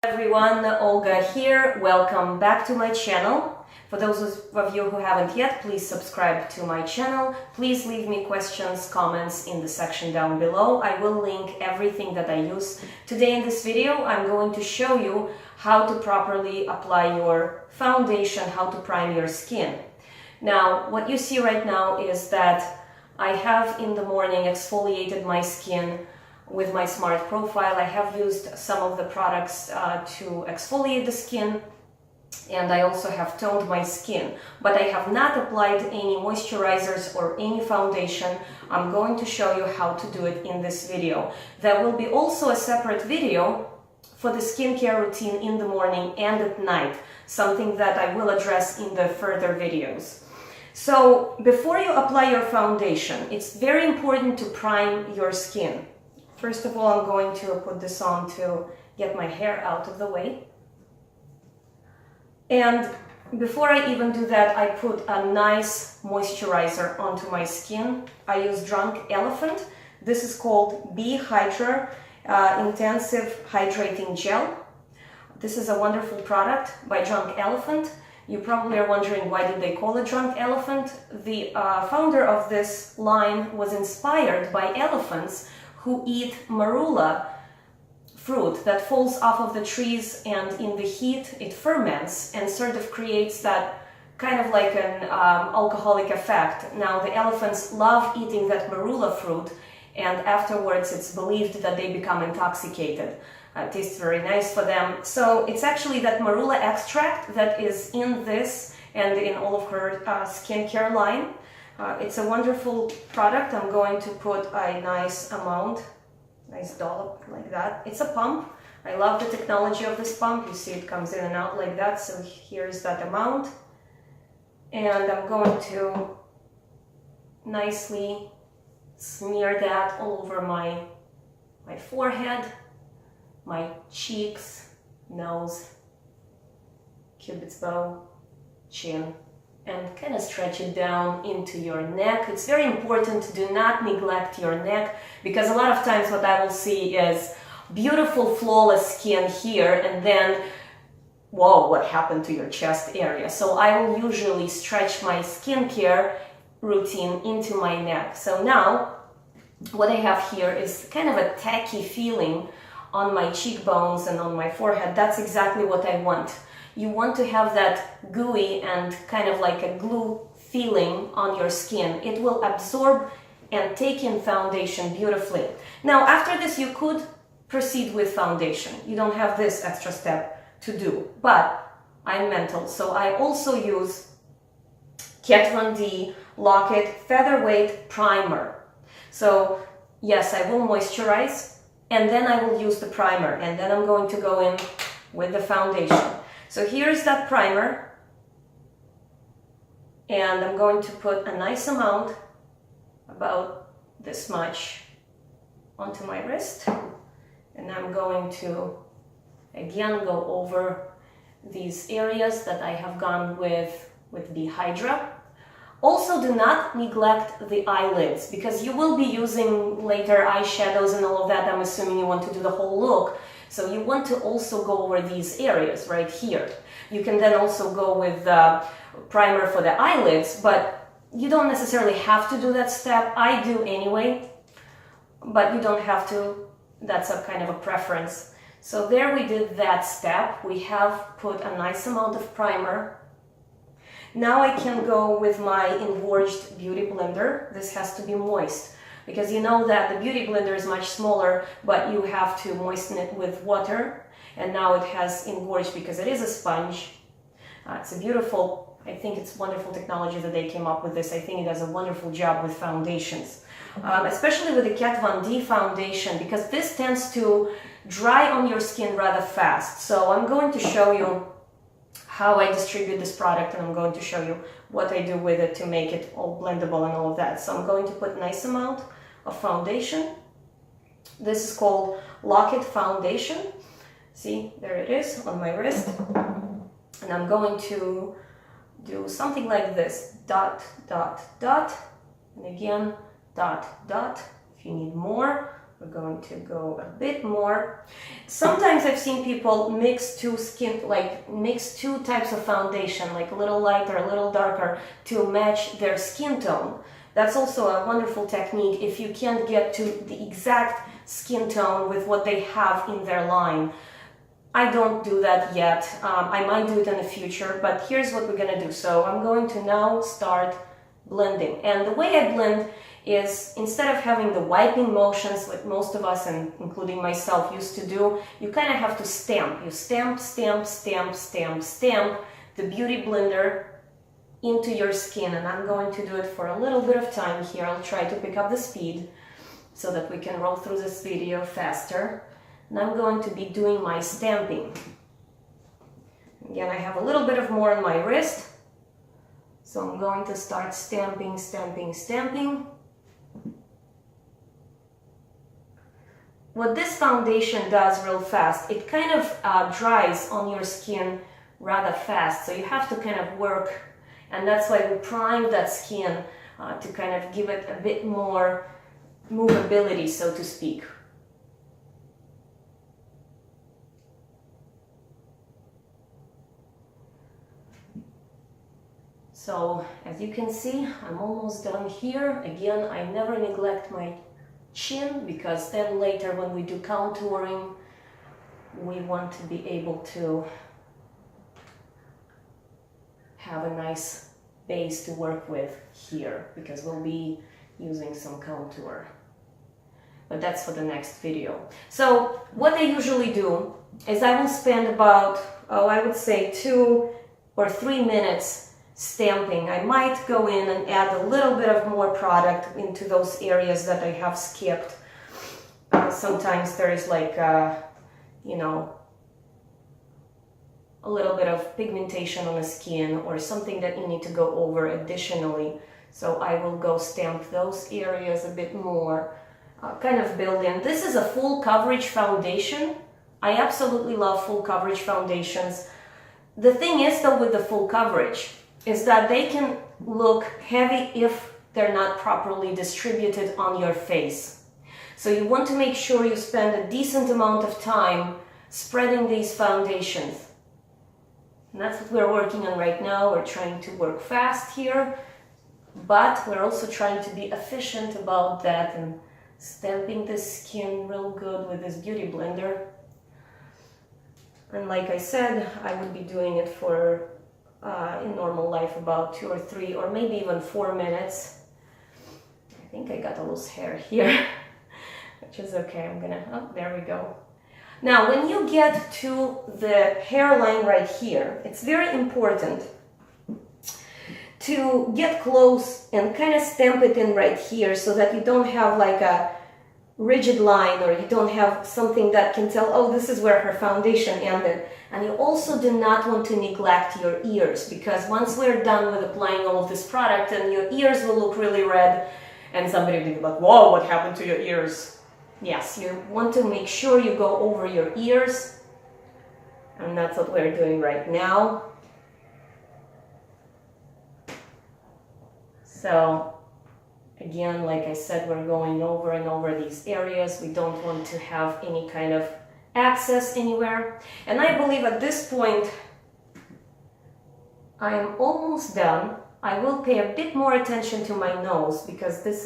Everyone, Olga here. Welcome back to my channel. For those of you who haven't yet, please subscribe to my channel. Please leave me questions, comments in the section down below. I will link everything that I use. Today in this video, I'm going to show you how to properly apply your foundation, how to prime your skin. Now, what you see right now is that I have in the morning exfoliated my skin with my Smart Profile. I have used some of the products to exfoliate the skin, and I also have toned my skin, but I have not applied any moisturizers or any foundation. I'm going to show you how to do it in this video. There will be also a separate video for the skincare routine in the morning and at night, something that I will address in the further videos. So before you apply your foundation, it's very important to prime your skin. First of all, I'm going to put this on to get my hair out of the way. And before I even do that, I put a nice moisturizer onto my skin. I use Drunk Elephant. This is called B-Hydra Intensive Hydrating Gel. This is a wonderful product by Drunk Elephant. You probably are wondering, why did they call it Drunk Elephant? The founder of this line was inspired by elephants who eat marula fruit that falls off of the trees, and in the heat it ferments and sort of creates that kind of like an alcoholic effect. Now the elephants love eating that marula fruit, and afterwards it's believed that they become intoxicated. It tastes very nice for them. So it's actually that marula extract that is in this and in all of her skincare line. It's a wonderful product. I'm going to put a nice amount, nice dollop like that. It's a pump. I love the technology of this pump. You see it comes in and out like that. So here's that amount. And I'm going to nicely smear that all over my forehead, my cheeks, nose, cupid's bow, chin, and kind of stretch it down into your neck. It's very important to do not neglect your neck, because a lot of times what I will see is beautiful, flawless skin here, and then, whoa, what happened to your chest area? So I will usually stretch my skincare routine into my neck. So now, what I have here is kind of a tacky feeling on my cheekbones and on my forehead. That's exactly what I want. You want to have that gooey and kind of like a glue feeling on your skin. It will absorb and take in foundation beautifully. Now, after this, you could proceed with foundation. You don't have this extra step to do, but I'm mental, so I also use Kat Von D Lock-It Featherweight Primer. So yes, I will moisturize, and then I will use the primer, and then I'm going to go in with the foundation. So here's that primer, and I'm going to put a nice amount, about this much, onto my wrist, and I'm going to again go over these areas that I have gone with B-Hydra. Also, do not neglect the eyelids, because you will be using later eyeshadows and all of that. I'm assuming you want to do the whole look. So you want to also go over these areas right here. You can then also go with the primer for the eyelids, but you don't necessarily have to do that step. I do anyway, but you don't have to. That's a kind of a preference. So there we did that step. We have put a nice amount of primer. Now I can go with my engorged beauty blender. This has to be moist, because you know that the beauty blender is much smaller, but you have to moisten it with water. And now it has engorged because it is a sponge. It's a beautiful, I think it's wonderful technology that they came up with this. I think it does a wonderful job with foundations, especially with the Kat Von D foundation, because this tends to dry on your skin rather fast. So I'm going to show you how I distribute this product, and I'm going to show you what I do with it to make it all blendable and all of that. So I'm going to put a nice amount of foundation. This is called Lock-It Foundation. See, there it is on my wrist. And I'm going to do something like this, dot, dot, dot, and again, dot, dot. If you need more, we're going to go a bit more. Sometimes I've seen people mix mix two types of foundation, like a little lighter, a little darker, to match their skin tone. That's also a wonderful technique if you can't get to the exact skin tone with what they have in their line. I don't do that yet. I might do it in the future, but here's what we're gonna do. So I'm going to now start blending. And the way I blend is, instead of having the wiping motions that most of us, and including myself, used to do, you kind of have to stamp. You stamp, stamp, stamp, stamp, stamp the beauty blender into your skin. And I'm going to do it for a little bit of time here. I'll try to pick up the speed so that we can roll through this video faster. And I'm going to be doing my stamping. Again, I have a little bit of more on my wrist. So I'm going to start stamping, stamping, stamping. What this foundation does real fast, it kind of dries on your skin rather fast. So you have to kind of work, and that's why we prime that skin to kind of give it a bit more movability, so to speak. So as you can see, I'm almost done here. Again, I never neglect my chin, because then later when we do contouring, we want to be able to have a nice base to work with here, because we'll be using some contour. But that's for the next video. So what I usually do is I will spend about, I would say 2 or 3 minutes stamping. I might go in and add a little bit of more product into those areas that I have skipped. Sometimes there is like, you know, a little bit of pigmentation on the skin or something that you need to go over additionally. So I will go stamp those areas a bit more, kind of build in. This is a full coverage foundation. I absolutely love full coverage foundations. The thing is though with the full coverage is that they can look heavy if they're not properly distributed on your face. So you want to make sure you spend a decent amount of time spreading these foundations. And that's what we're working on right now. We're trying to work fast here, but we're also trying to be efficient about that and stamping the skin real good with this beauty blender. And like I said, I would be doing it for in normal life about 2 or 3 or maybe even 4 minutes. I think I got a loose hair here, which is okay. I'm gonna, oh, there we go. Now, when you get to the hairline right here, it's very important to get close and kind of stamp it in right here so that you don't have like a rigid line, or you don't have something that can tell, oh, this is where her foundation ended. And you also do not want to neglect your ears, because once we're done with applying all of this product, and your ears will look really red, and somebody will be like, whoa, what happened to your ears? Yes, you want to make sure you go over your ears, and that's what we're doing right now. So again, like I said, we're going over and over these areas. We don't want to have any kind of access anywhere. And I believe at this point, I am almost done. I will pay a bit more attention to my nose, because this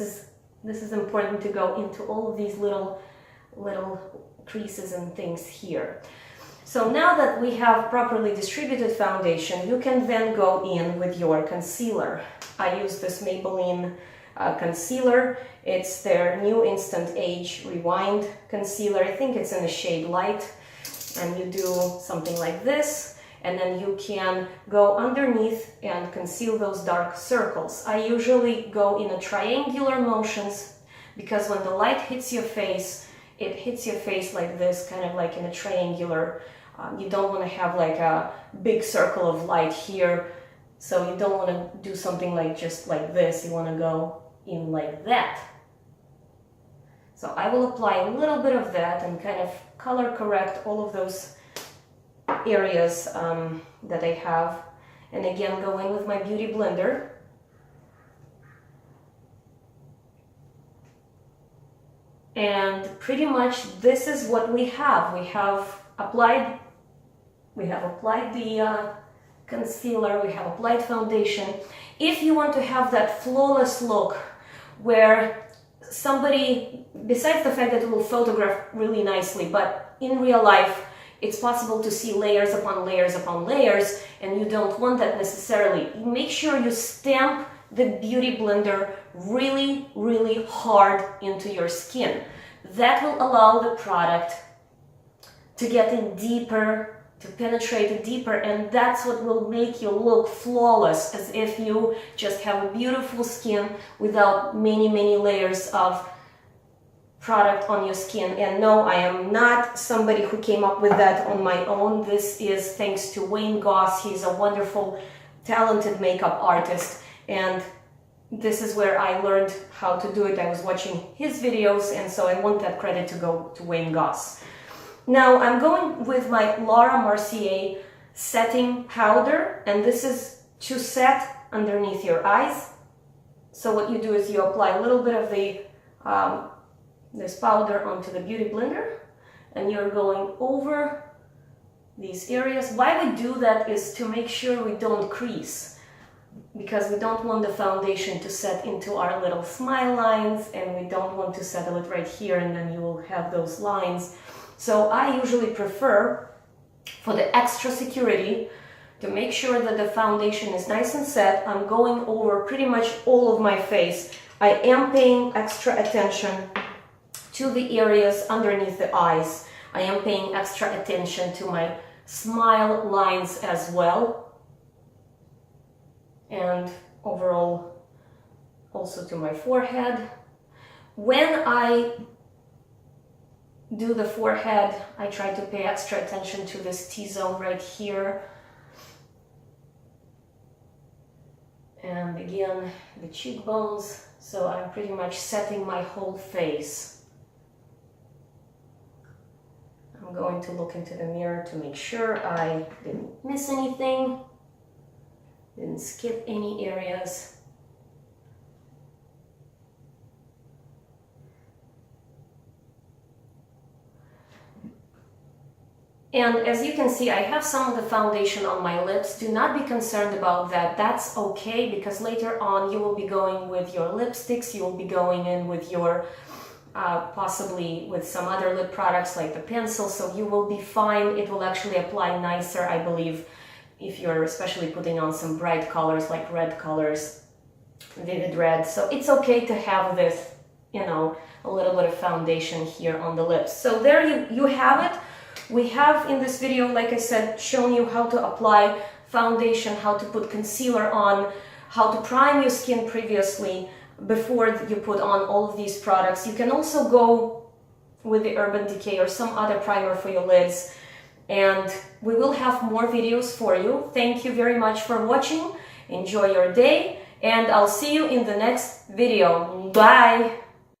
is important to go into all of these little creases and things here. So now that we have properly distributed foundation, you can then go in with your concealer. I use this Maybelline concealer. It's their new Instant Age Rewind concealer. I think it's in the shade Light. And you do something like this, and then you can go underneath and conceal those dark circles. I usually go in a triangular motions, because when the light hits your face, it hits your face like this, kind of like in a triangular. You don't want to have like a big circle of light here. So you don't want to do something like just like this. You want to go in like that. So I will apply a little bit of that and kind of color correct all of those areas that I have. And again, go in with my beauty blender. And pretty much this is what we have. We have applied the concealer, we have applied foundation. If you want to have that flawless look where somebody, besides the fact that it will photograph really nicely, but in real life it's possible to see layers upon layers upon layers, and you don't want that necessarily, make sure you stamp the beauty blender really, really hard into your skin. That will allow the product to get in deeper, to penetrate it deeper, and that's what will make you look flawless, as if you just have a beautiful skin without many, many layers of product on your skin. And no, I am not somebody who came up with that on my own. This is thanks to Wayne Goss. He's a wonderful, talented makeup artist, and this is where I learned how to do it. I was watching his videos, and so I want that credit to go to Wayne Goss. Now I'm going with my Laura Mercier setting powder, and this is to set underneath your eyes. So what you do is you apply a little bit of the this powder onto the beauty blender, and you're going over these areas. Why we do that is to make sure we don't crease, because we don't want the foundation to set into our little smile lines, and we don't want to settle it right here, and then you will have those lines. So I usually prefer, for the extra security, to make sure that the foundation is nice and set, I'm going over pretty much all of my face. I am paying extra attention to the areas underneath the eyes. I am paying extra attention to my smile lines as well, and overall also to my forehead. When I do the forehead, I try to pay extra attention to this T-zone right here, and again the cheekbones. So I'm pretty much setting my whole face. I'm going to look into the mirror to make sure I didn't miss anything, didn't skip any areas. And as you can see, I have some of the foundation on my lips. Do not be concerned about that. That's okay, because later on you will be going with your lipsticks, you will be going in with your possibly with some other lip products like the pencil, so you will be fine. It will actually apply nicer, I believe, if you're especially putting on some bright colors like red colors, vivid red. So it's okay to have this, you know, a little bit of foundation here on the lips. So there you have it. We have in this video, like I said, shown you how to apply foundation, how to put concealer on, how to prime your skin previously, before you put on all of these products. You can also go with the Urban Decay or some other primer for your lids, and we will have more videos for you. Thank you very much for watching. Enjoy your day, and I'll see you in the next video. Bye!